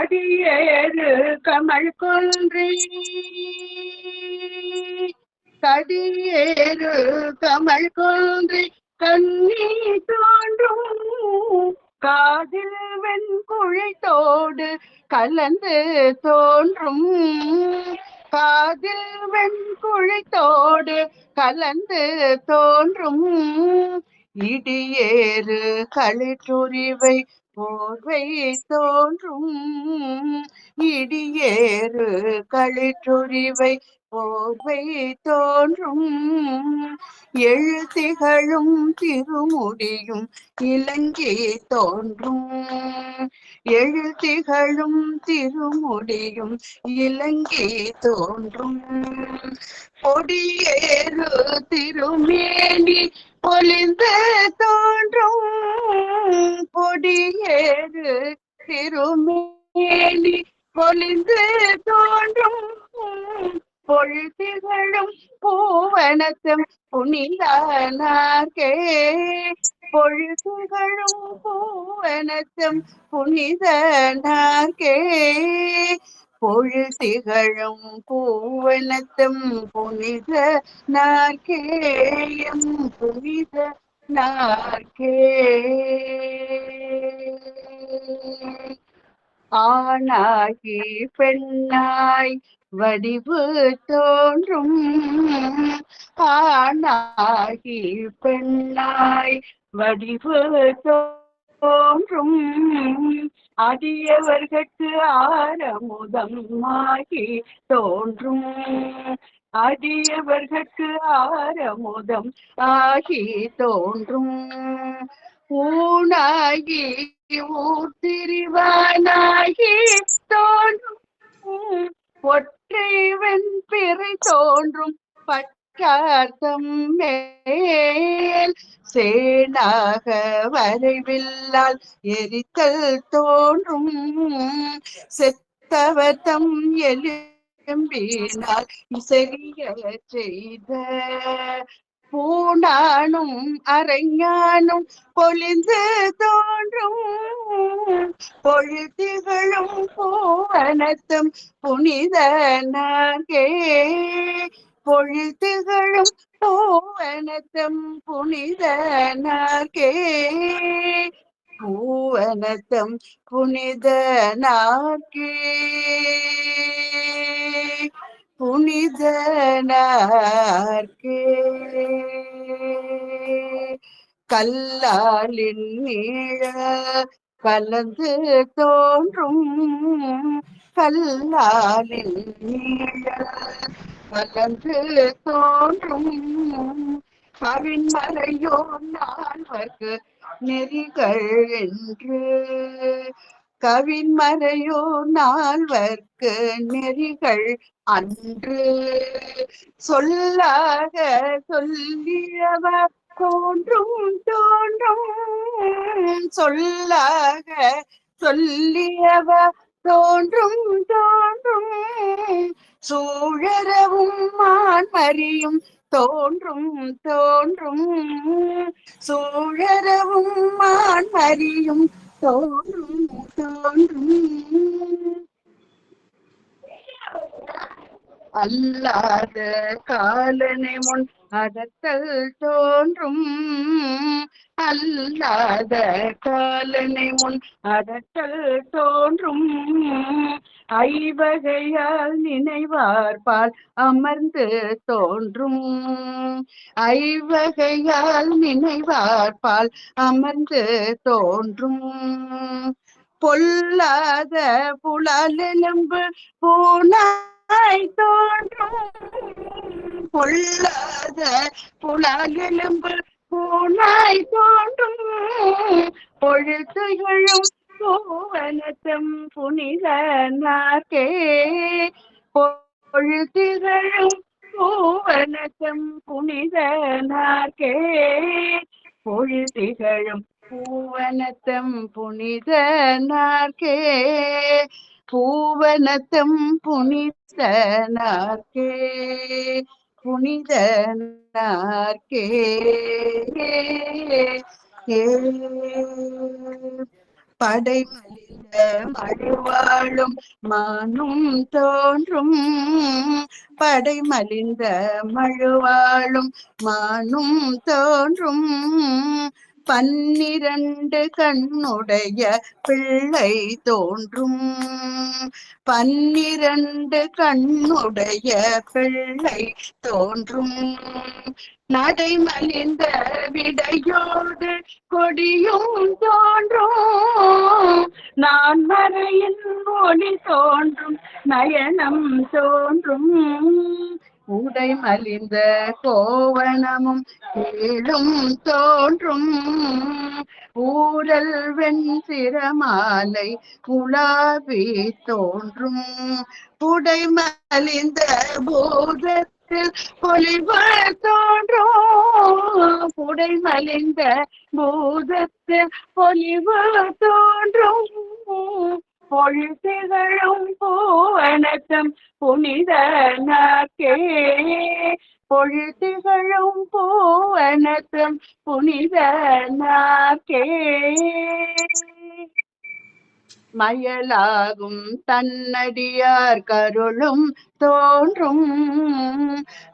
கடியேறு கமல் கொன்றி கடியேறு கமல் கொன்றி கண்ணி தோன்றும் காதில் வெண்குழித்தோடு கலந்து தோன்றும் காதில் வெண்குழித்தோடு கலந்து தோன்றும் இடியேறு களிற்றுரிவை போர்வை தோன்றும் இடியேறு களிற்றுரிவை போர்வை தோன்றும் எழுத்திகளும் திருமுடியும் இலங்கி தோன்றும் எழுத்திகளும் திருமுடியும் இலங்கி தோன்றும் பொடியேறு திருமேனி பொலிந்து தோன்றும் பொடியேறு திருமேனி பொலிந்து தோன்றும் பொழுதிகளும் பூவனத்தும் புனிதனார்க்கே பொழுதுகளும் பூவனத்தும் புனிதனார்க்கே பொழுதிகளும் பூவனத்தும் புனித நார்க்கேயம் புனித நார்க்கே ஆணாகி பெண்ணாய் வடிவு தோன்றும் ஆணாகி பெண்ணாய் வடிவு தோன்றும் அடியவர்கட்கு ஆரமுதமாகி தோன்றும் அடியவர்கட்கு ஆரமுதம் ஆகி தோன்றும் ஊனாகி ஊர்திரிவானாகி தோன்றும் ஒற்றை வெண்பிறை தோன்றும் பட்டார்த்தம் மேல் சேனாக வரைவில்லால் எரித்தல் தோன்றும் செத்தவத்தம் எலும்பினால் இசைய செய்த பூணானும் அரைஞானும் பொலிந்து தோன்றும் பொழுதிகளும் பூவனத்தும் புனித நார்க்கே பொழுதிகளும் பூவனத்தும் புனித நார்க்கே பூவனத்தும் புனித நார்க்கே புனித நார்க்கே கல்லாலின் நீழ கலந்து தோன்றும் கல்லாலின் நீழ கலந்து தோன்றும் கவின்மலையோ நால்வர்க்கு நெறிகள் என்று கவின்மறையோ நால்வர்க்கு நெறிகள் அன்று சொல்லாக சொல்லியவர் தோன்றும் தோன்றும் சொல்லாக சொல்லியவர் தோன்றும் தோன்றும் சூழரவும் மான்மறியும் தோன்றும் தோன்றும் சூழரவும் மான்மறியும் தோன்றும் தோன்றும் அல்லாத காலனை முன் அதத்தல் தோன்றும் அல்லாத காலனை முன் அதத்தல் தோன்றும் ஐவகையால் நினைவார்பால் அமர்ந்து தோன்றும் ஐவகையால் நினைவார்பால் அமர்ந்து தோன்றும் பொல்லாத புலாலெலும்பு பூனாய் தோன்றும் பொல்லாத புலாலெலும்பு பூனாய் தோன்றும் பொழுதுகளும் பூவனத்தும் புனித நார்க்கே பொழுதுகளும் பூவனத்தும் புனித நார்க்கே பொழுதுகளும் பூவனத்தம் புனித நார்க்கே பூவனத்தம் புனித நார்க்கே புனித நார்க்கே படை மலிந்த மழுவாழும் மானும் தோன்றும். படை மலிந்த மழுவாழும் மானும் தோன்றும். 12 கண்ணுடைய பிள்ளை தோன்றும். 12 கண்ணுடைய பிள்ளை தோன்றும். நடை மலிந்த விடையோடு கொடியும் தோன்றும். நான் மறையின் ஒளி தோன்றும். நயனம் தோன்றும். உடை மலிந்த கோவணமும் கேளும் தோன்றும். ஊரல் வெண்சிரமாலை உலாவி தோன்றும். உடை மலிந்த பூதத்தில் பொலிவர் தோன்றும். உடை மலிந்த பூதத்தில் பொலிவர் தோன்றும். பொழுதிகளும் பூவணக்கம் புனிதனாக்கே. பொழுதிகளும் பூவணக்கம் புனிதனாக்கே. மயலாகும் தன்னடியார் கருளும் தோன்றும்.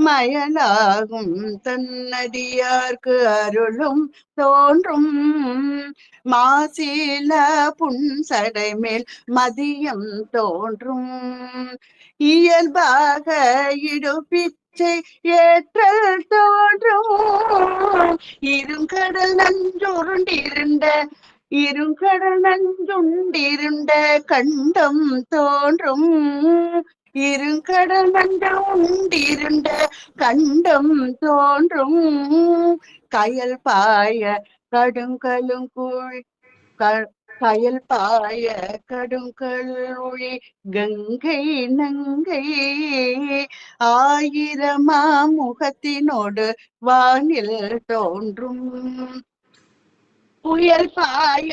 மயலாகும் தன்னடியார்க்கு அருளும் தோன்றும். மாசில புன்சடை மேல் மதியம் தோன்றும். இயல்பாக இடுபிச்சை ஏற்றல் தோன்றும். இருங்கடல் நஞ்சுருண்டிருண்ட இருங்கடல் நஞ்சுண்டிருண்ட கண்டம் தோன்றும். இருங்கடல் நஞ்சுண்டிருண்ட கண்டம் தோன்றும். கயல் பாய கடுங்கலுங்குழி கயல் பாய கடுங்கழுழி கங்கை நங்கை. 1000 முகத்தினோடு வானில் தோன்றும். புயல் பாய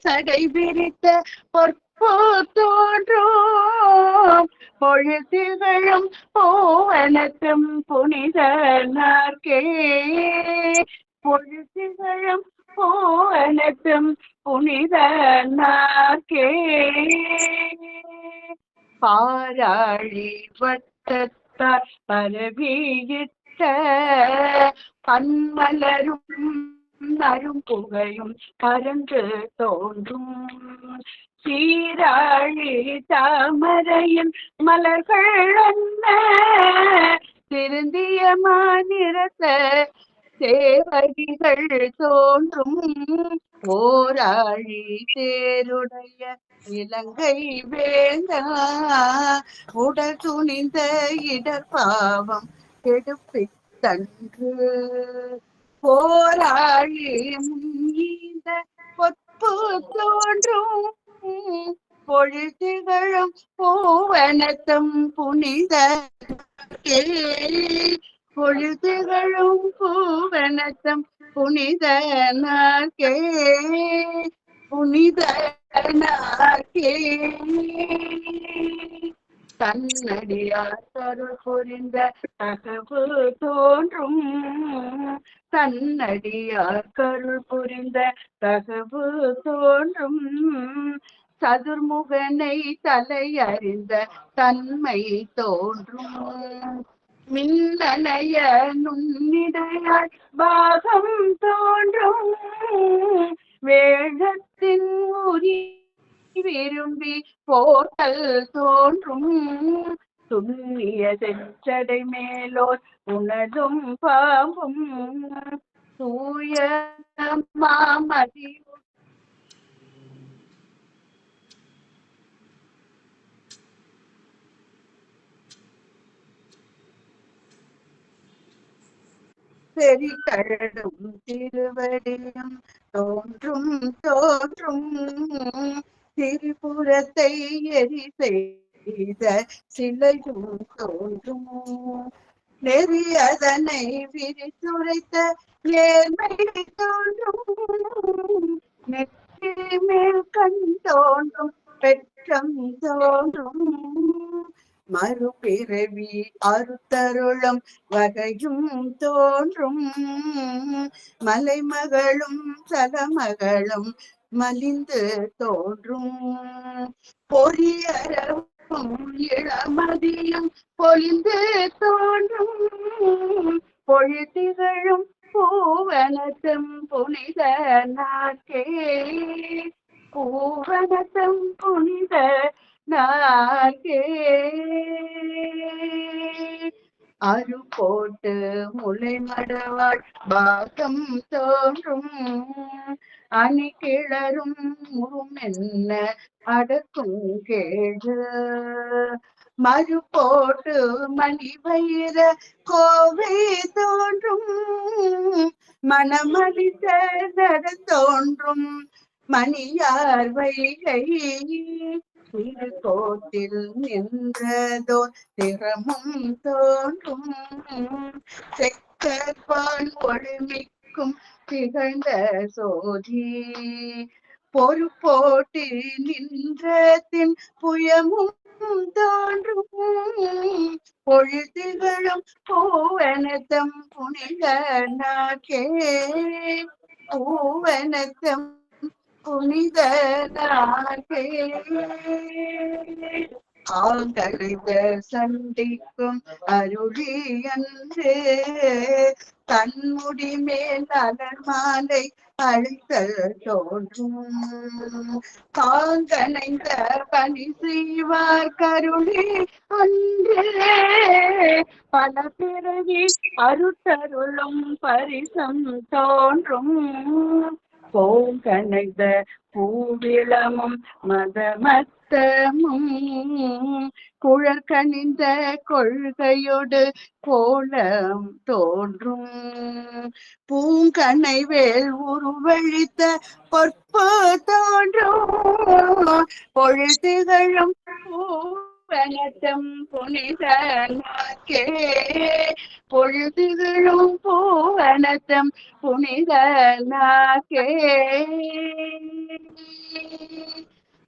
சடை விரித்த பொற்பு தோன்றும். பொழுதிகளும் பூவனத்தும் புனிதனார்க்கே. பொழுதிகளும் பூவனத்தும் புனிதனார்க்கே. பாராழி வட்டத்தார் பரவியிட்ட பன்மலரும் நரும் புகையும் பறந்து தோன்றும். சீராழி தாமரையின் மலர்கள் என்ன திருந்திய மாநிறத்த சேவடிகள் தோன்றும். ஓராழி தேருடைய இலங்கை வேந்தா உடல் துணிந்த இடர்பாவம் கெடுப்பித்தன்று. போராழி முன்னிந்த பொற்பு தோன்றும். பொழுதிகளும் பூவனத்தும் புனிதனார்க்கே. பொழுதிகளும் பூவனத்தும் புனிதனார்க்கே. புனிதனார்க்கே. தன்னடியார் கருள் புரிந்த தகவு தோன்றும். தன்னடியார் கருள் புரிந்த தகவு தோன்றும். சதுர்முகனை தலையறிந்த தன்மை தோன்றும். மின்னலைய நுண்ணிடையாள் பாகம் தோன்றும். வேழத்தின் உரி விரும்பி போட்டல் தோன்றும். துண்ணிய செஞ்சடை மேலோர் உணரும் பாம்பும் தூய மாமதி பெரி கழடும் திருவடியும் தோன்றும் தோன்றும். திரிபுரத்தை எரி செய்த சிலையும் தோன்றும். நெறி அதனை விரித்துரைத்த ஏழ்மை தோன்றும். நெற்றி மேல் கண் தோன்றும். பெற்றம் தோன்றும். மறுபிறவி அறுத்தருளும் வகையும் தோன்றும். மலைமகளும் சலமகளும் மலிந்து தோன்றும் பொறியறவும் இளமதியும் பொலிந்து தோன்றும் பொழுதிகளும் பூவனத்தும் புனித நாட்கே பூவனத்தும் புனித நாட்கே அரு போட்டு முளை மடவாள் பாகம் தோன்றும் அணி கிளரும் முறுமென்ன அடக்கும் கேடு மறு போட்டு மணி வயிற கோவை தோன்றும் மணமளித்த நட தோன்றும் மணியார் வைகை திருக்கோட்டில் நின்றதோர் திறமும் தோன்றும் செக்கற்பால் ஒழுமிக்கும் திகழ்ந்த சோதி பொறுப்போட்டி நின்றதின் புயமும் தோன்றும் பொழுதுகளும் பூவனத்தம் புனித நாக்கே பூவனத்தம் புனித நாக்கே ஆங்கழித சண்டிக்கும் அருளி அன்று தன்முடி மேல் அலர் மாலை அழித்தல் தோன்றும் தாங்கனைந்த பணி செய்வார் கருளி அன்றே பல பிறவி அருட்டருளும் பரிசம் தோன்றும் போங்கனைந்த பூவிளமும் மதமத்தமும் குழற்கணிந்த கொள்கையோடு கோலம் தோன்றும் பூங்கனை வேல் உருவழித்த பொற்பு தோன்றும் பொழுதுகளும் பூவனத்தம் புனித நாக்கே பொழுதுகளும் பூவனத்தம் புனித நாக்கே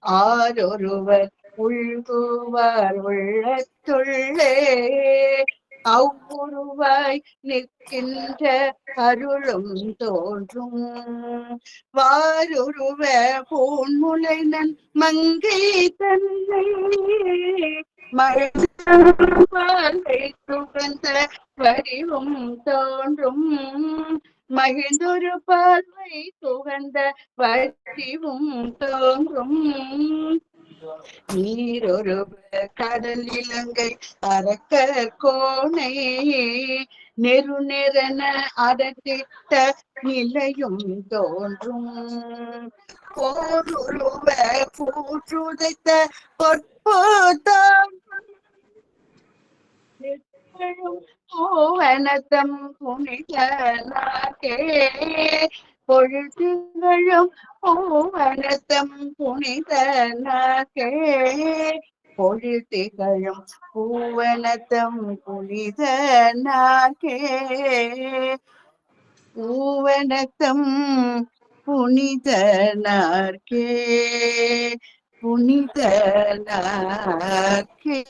ஆரொருவர் உள்குவார் உள்ளத்துள்ளே அவ்வுருவாய் நிற்கின்ற அருளும் தோன்றும் வாருருவ பூன்முலைனன் மங்கை தன்னை மழை துகந்த வடிவும் தோன்றும் மகிழ்ந்தொரு பார்வை துகந்த வடிவும் தோன்றும் நீரொரு கடல் இலங்கை அரக்கர் கோணை நெருநெறன அதட்டிட்ட நிலையும் தோன்றும் போருருவ பூற்றுதைத்த பொற்போதான் பூவனத்தம் புனித நாக்கே பொழுதுகளும் பூவனத்தம் புனித நாக்கே பொழுதுகளும் பூவனத்தம் புனித நாக்கே பூவனத்தம் புனித நாக்கே புனித நாக்கே